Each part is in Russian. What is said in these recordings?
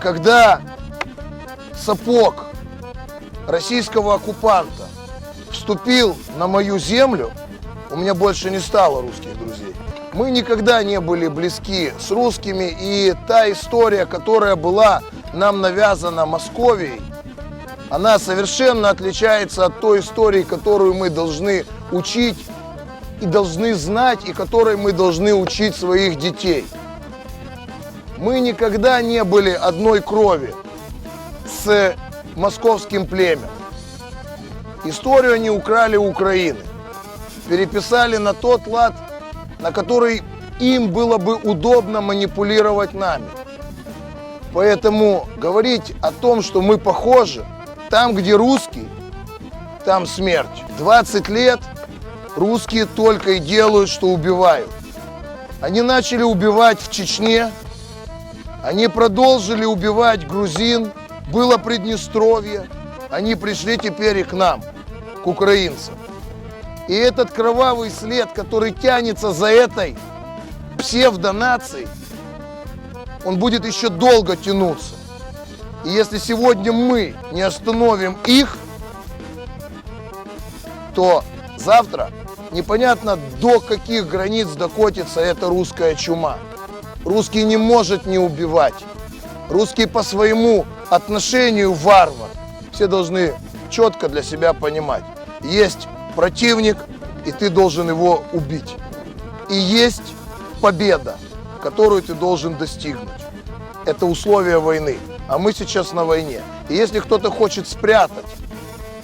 когда сапог российского оккупанта вступил на мою землю, у меня больше не стало русских друзей. Мы никогда не были близки с русскими, и та история, которая была нам навязана Московией, она совершенно отличается от той истории, которую мы должны учить и должны знать, и которой мы должны учить своих детей. Мы никогда не были одной крови с московским племенем. Историю они украли у Украины, переписали на тот лад, на который им было бы удобно манипулировать нами. Поэтому говорить о том, что мы похожи, там, где русский, там смерть. 20 лет русские только и делают, что убивают. Они начали убивать в Чечне, они продолжили убивать грузин, было Приднестровье, они пришли теперь и к нам, к украинцам. И этот кровавый след, который тянется за этой псевдонацией, он будет еще долго тянуться. И если сегодня мы не остановим их, то завтра непонятно до каких границ докотится эта русская чума. Русский не может не убивать. Русский по своему отношению варвар. Все должны четко для себя понимать. Есть противник, и ты должен его убить. И есть победа, которую ты должен достигнуть. Это условия войны. А мы сейчас на войне. И если кто-то хочет спрятать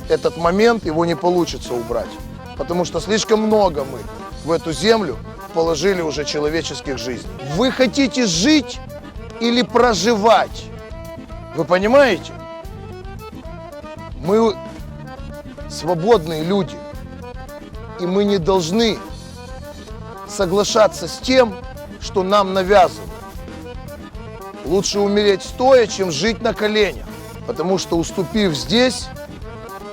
этот момент, его не получится убрать. Потому что слишком много мы в эту землю положили уже человеческих жизней. Вы хотите жить или проживать? Вы понимаете? Мы свободные люди. И мы не должны соглашаться с тем, что нам навязывают. Лучше умереть стоя, чем жить на коленях. Потому что, уступив здесь,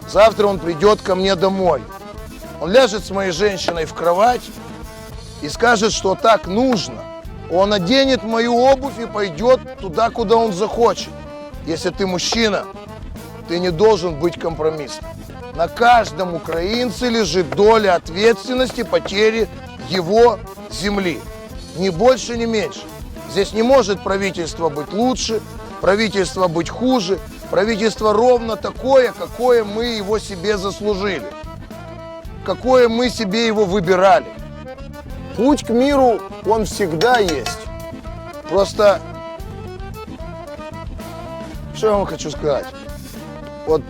завтра он придет ко мне домой. Он ляжет с моей женщиной в кровать и скажет, что так нужно. Он оденет мою обувь и пойдет туда, куда он захочет. Если ты мужчина, ты не должен быть компромиссным. На каждом украинце лежит доля ответственности потери его земли. Ни больше, ни меньше. Здесь не может правительство быть лучше, правительство быть хуже. Правительство ровно такое, какое мы его себе заслужили. Какое мы себе его выбирали. Путь к миру, он всегда есть. Просто, что я вам хочу сказать? Вот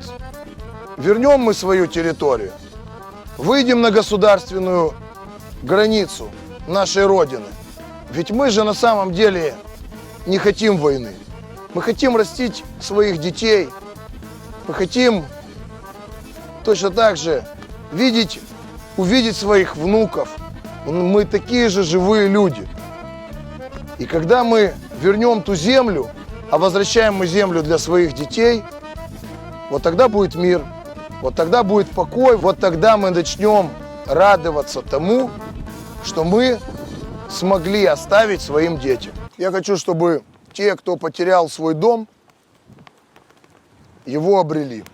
вернем мы свою территорию, выйдем на государственную границу нашей Родины. Ведь мы же на самом деле не хотим войны. Мы хотим растить своих детей. Мы хотим точно так же увидеть своих внуков. Мы такие же живые люди. И когда мы вернем ту землю, а возвращаем мы землю для своих детей, вот тогда будет мир, вот тогда будет покой, вот тогда мы начнем радоваться тому, что мы смогли оставить своим детям. Я хочу, чтобы те, кто потерял свой дом, его обрели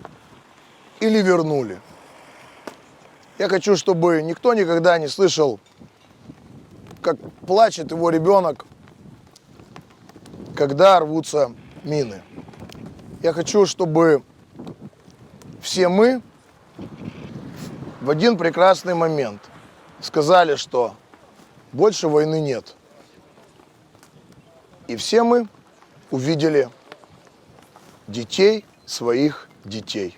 или вернули. Я хочу, чтобы никто никогда не слышал, как плачет его ребенок, когда рвутся мины. Я хочу, чтобы все мы в один прекрасный момент сказали, что больше войны нет. И все мы увидели детей своих детей.